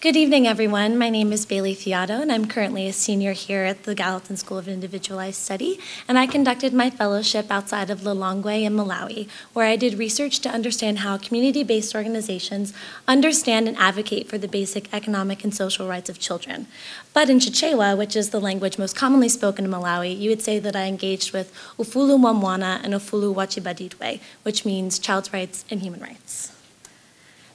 Good evening, everyone. My name is Bailey Theado, and I'm currently a senior here at the Gallatin School of Individualized Study, and I conducted my fellowship outside of Lilongwe in Malawi, where I did research to understand how community-based organizations understand and advocate for the basic economic and social rights of children. But in Chichewa, which is the language most commonly spoken in Malawi, you would say that I engaged with Ufulu Mwamwana and Ufulu Wachibadidwe, which means child's rights and human rights.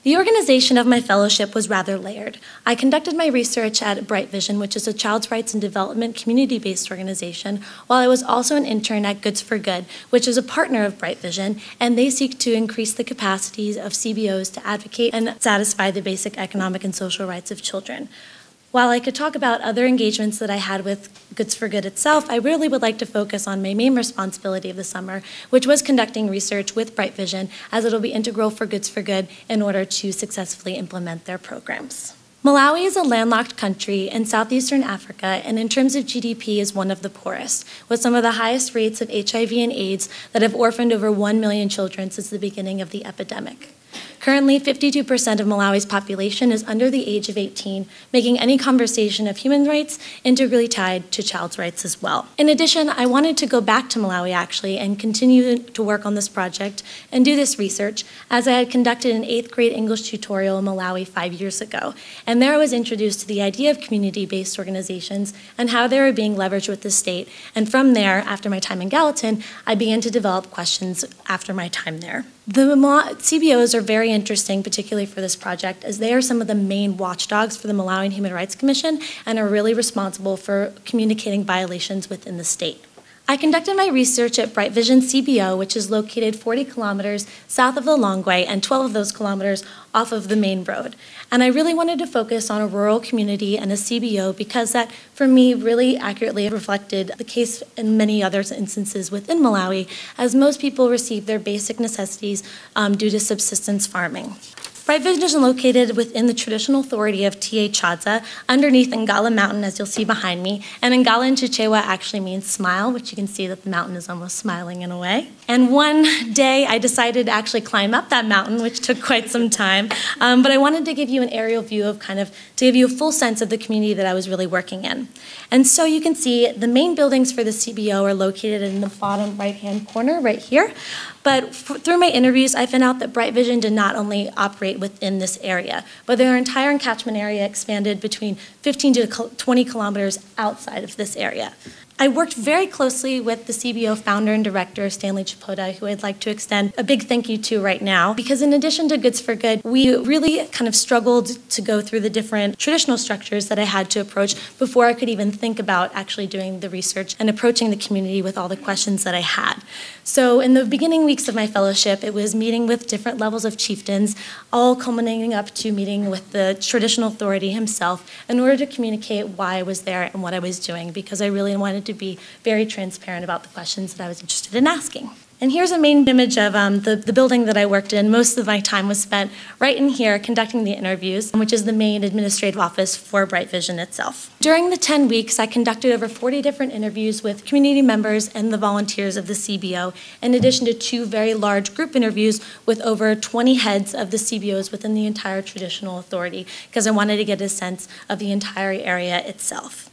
The organization of my fellowship was rather layered. I conducted my research at Bright Vision, which is a child's rights and development community-based organization, while I was also an intern at Goods for Good, which is a partner of Bright Vision, and they seek to increase the capacities of CBOs to advocate and satisfy the basic economic and social rights of children. While I could talk about other engagements that I had with Goods for Good itself, I really would like to focus on my main responsibility of the summer, which was conducting research with Bright Vision, as it'll be integral for Goods for Good in order to successfully implement their programs. Malawi is a landlocked country in southeastern Africa, and in terms of GDP is one of the poorest, with some of the highest rates of HIV and AIDS that have orphaned over 1 million children since the beginning of the epidemic. Currently, 52% of Malawi's population is under the age of 18, making any conversation of human rights integrally tied to child's rights as well. In addition, I wanted to go back to Malawi, actually, and continue to work on this project and do this research, as I had conducted an 8th grade English tutorial in Malawi 5 years ago. And there I was introduced to the idea of community-based organizations and how they were being leveraged with the state. And from there, after my time in Gallatin, I began to develop questions after my time there. The CBOs are very interesting, particularly for this project, as they are some of the main watchdogs for the Malawian Human Rights Commission and are really responsible for communicating violations within the state. I conducted my research at Bright Vision CBO, which is located 40 kilometers south of Lilongwe and 12 of those kilometers off of the main road. And I really wanted to focus on a rural community and a CBO because that, for me, really accurately reflected the case in many other instances within Malawi, as most people receive their basic necessities due to subsistence farming. Bright Vision is located within the traditional authority of Chadza, underneath Ngala Mountain, as you'll see behind me. And Ngala in Chichewa actually means smile, which you can see that the mountain is almost smiling in a way. And one day I decided to actually climb up that mountain, which took quite some time. But I wanted to give you an aerial view of to give you a full sense of the community that I was really working in. And so you can see the main buildings for the CBO are located in the bottom right-hand corner right here. But through my interviews, I found out that Bright Vision did not only operate within this area, but their entire catchment area expanded between 15 to 20 kilometers outside of this area. I worked very closely with the CBO founder and director, Stanley Chipota, who I'd like to extend a big thank you to right now, because in addition to Goods for Good, we really kind of struggled to go through the different traditional structures that I had to approach before I could even think about actually doing the research and approaching the community with all the questions that I had. So in the beginning weeks of my fellowship, it was meeting with different levels of chieftains, all culminating up to meeting with the traditional authority himself in order to communicate why I was there and what I was doing, because I really wanted to be very transparent about the questions that I was interested in asking. And here's a main image of the building that I worked in. Most of my time was spent right in here conducting the interviews, which is the main administrative office for Bright Vision itself. During the 10 weeks, I conducted over 40 different interviews with community members and the volunteers of the CBO, in addition to 2 very large group interviews with over 20 heads of the CBOs within the entire traditional authority, because I wanted to get a sense of the entire area itself.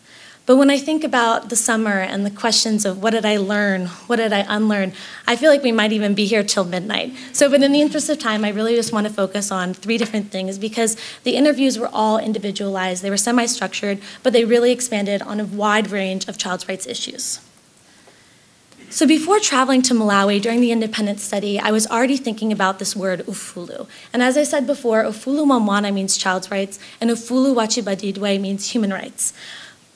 But when I think about the summer and the questions of what did I learn, what did I unlearn, I feel like we might even be here till midnight. So, but in the interest of time, I really just want to focus on 3 different things, because the interviews were all individualized, they were semi-structured, but they really expanded on a wide range of child's rights issues. So before traveling to Malawi during the independent study, I was already thinking about this word ufulu. And as I said before, ufulu Mwamwana means child's rights, and ufulu Wachibadidwe means human rights.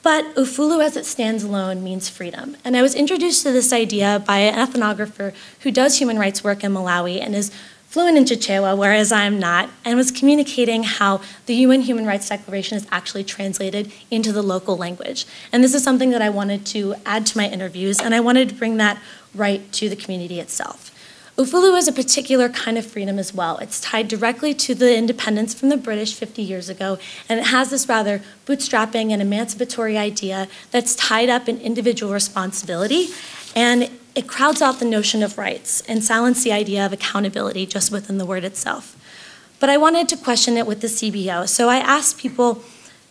But ufulu as it stands alone means freedom. And I was introduced to this idea by an ethnographer who does human rights work in Malawi and is fluent in Chichewa, whereas I am not, and was communicating how the UN Human Rights Declaration is actually translated into the local language. And this is something that I wanted to add to my interviews, and I wanted to bring that right to the community itself. Ufulu is a particular kind of freedom as well. It's tied directly to the independence from the British 50 years ago, and it has this rather bootstrapping and emancipatory idea that's tied up in individual responsibility, and it crowds out the notion of rights and silences the idea of accountability just within the word itself. But I wanted to question it with the CBO. So I asked people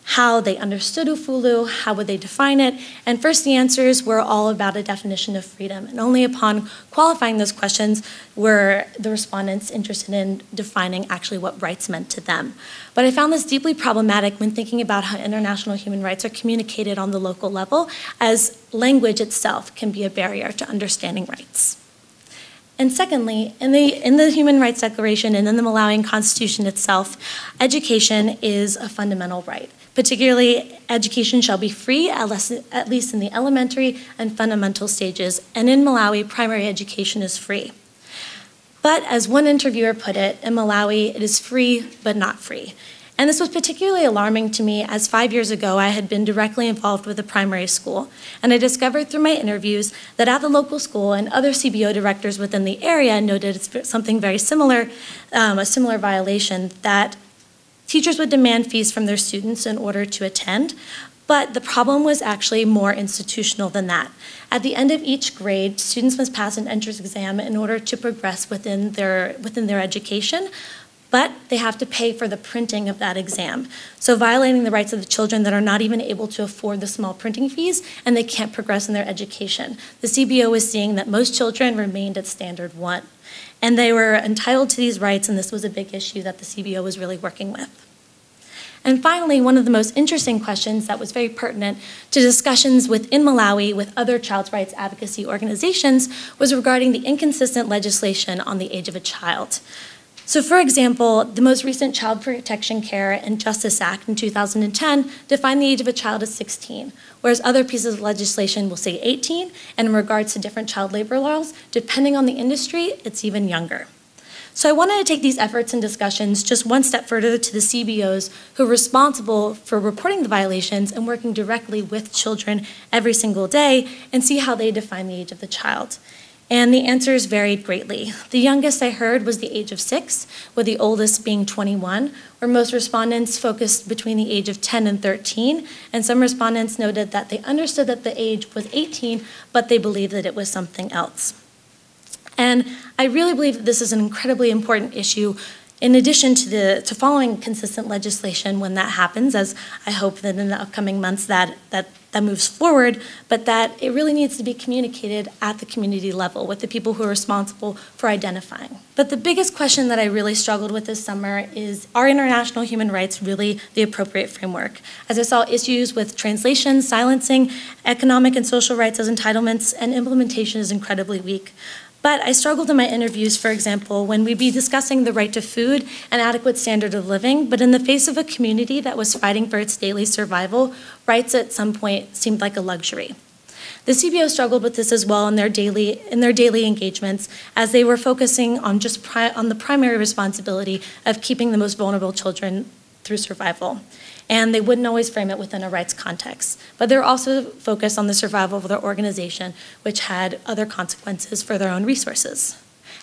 how they understood ufulu, how would they define it, and first the answers were all about a definition of freedom, and only upon qualifying those questions were the respondents interested in defining actually what rights meant to them. But I found this deeply problematic when thinking about how international human rights are communicated on the local level, as language itself can be a barrier to understanding rights. And secondly, in the Human Rights Declaration and in the Malawian Constitution itself, education is a fundamental right. Particularly, education shall be free, at least in the elementary and fundamental stages. And in Malawi, primary education is free. But as one interviewer put it, in Malawi, it is free, but not free. And this was particularly alarming to me as 5 years ago I had been directly involved with a primary school. And I discovered through my interviews that at the local school and other CBO directors within the area noted something very similar, a similar violation, that teachers would demand fees from their students in order to attend, but the problem was actually more institutional than that. At the end of each grade, students must pass an entrance exam in order to progress within their education, but they have to pay for the printing of that exam. So violating the rights of the children that are not even able to afford the small printing fees, and they can't progress in their education. The CBO was seeing that most children remained at standard 1. And they were entitled to these rights, and this was a big issue that the CBO was really working with. And finally, one of the most interesting questions that was very pertinent to discussions within Malawi with other child rights advocacy organizations was regarding the inconsistent legislation on the age of a child. So for example, the most recent Child Protection Care and Justice Act in 2010 defined the age of a child as 16, whereas other pieces of legislation will say 18, and in regards to different child labor laws, depending on the industry, it's even younger. So I wanted to take these efforts and discussions just one step further to the CBOs who are responsible for reporting the violations and working directly with children every single day and see how they define the age of the child. And the answers varied greatly. The youngest I heard was the age of 6, with the oldest being 21, where most respondents focused between the age of 10 and 13, and some respondents noted that they understood that the age was 18, but they believed that it was something else. And I really believe that this is an incredibly important issue in addition to following consistent legislation when that happens, as I hope that in the upcoming months that moves forward, but that it really needs to be communicated at the community level with the people who are responsible for identifying. But the biggest question that I really struggled with this summer is, are international human rights really the appropriate framework? As I saw issues with translation, silencing, economic and social rights as entitlements, and implementation is incredibly weak. But I struggled in my interviews, for example, when we'd be discussing the right to food and adequate standard of living, but in the face of a community that was fighting for its daily survival, rights at some point seemed like a luxury. The CBO struggled with this as well in their daily engagements, as they were focusing on on the primary responsibility of keeping the most vulnerable children through survival. And they wouldn't always frame it within a rights context. But they're also focused on the survival of their organization, which had other consequences for their own resources.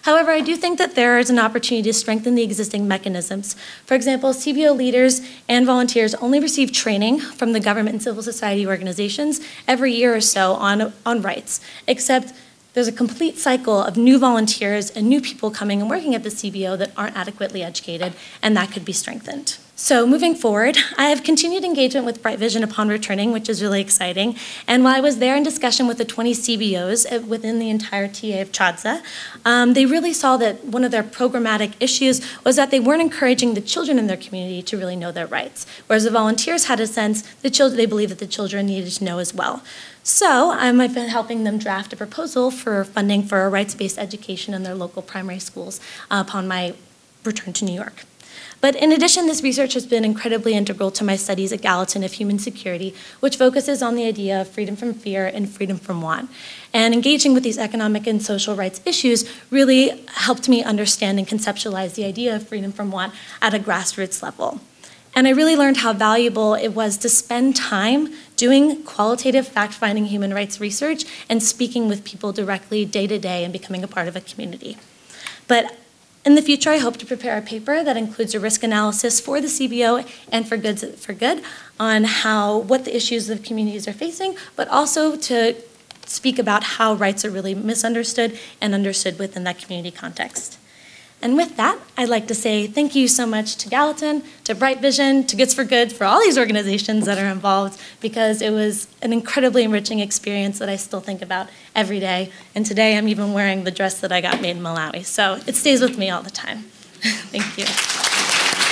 However, I do think that there is an opportunity to strengthen the existing mechanisms. For example, CBO leaders and volunteers only receive training from the government and civil society organizations every year or so on rights, except there's a complete cycle of new volunteers and new people coming and working at the CBO that aren't adequately educated, and that could be strengthened. So moving forward, I have continued engagement with Bright Vision upon returning, which is really exciting. And while I was there in discussion with the 20 CBOs within the entire TA of Chadza, they really saw that one of their programmatic issues was that they weren't encouraging the children in their community to really know their rights, whereas the volunteers had a sense they believed that the children needed to know as well. So I've been helping them draft a proposal for funding for a rights-based education in their local primary schools upon my return to New York. But in addition, this research has been incredibly integral to my studies at Gallatin of human security, which focuses on the idea of freedom from fear and freedom from want. And engaging with these economic and social rights issues really helped me understand and conceptualize the idea of freedom from want at a grassroots level. And I really learned how valuable it was to spend time doing qualitative fact-finding human rights research and speaking with people directly day to day and becoming a part of a community. But in the future, I hope to prepare a paper that includes a risk analysis for the CBO and for Good on what the issues the communities are facing, but also to speak about how rights are really misunderstood and understood within that community context. And with that, I'd like to say thank you so much to Gallatin, to Bright Vision, to Goods for Good, for all these organizations that are involved, because it was an incredibly enriching experience that I still think about every day. And today I'm even wearing the dress that I got made in Malawi. So it stays with me all the time. Thank you.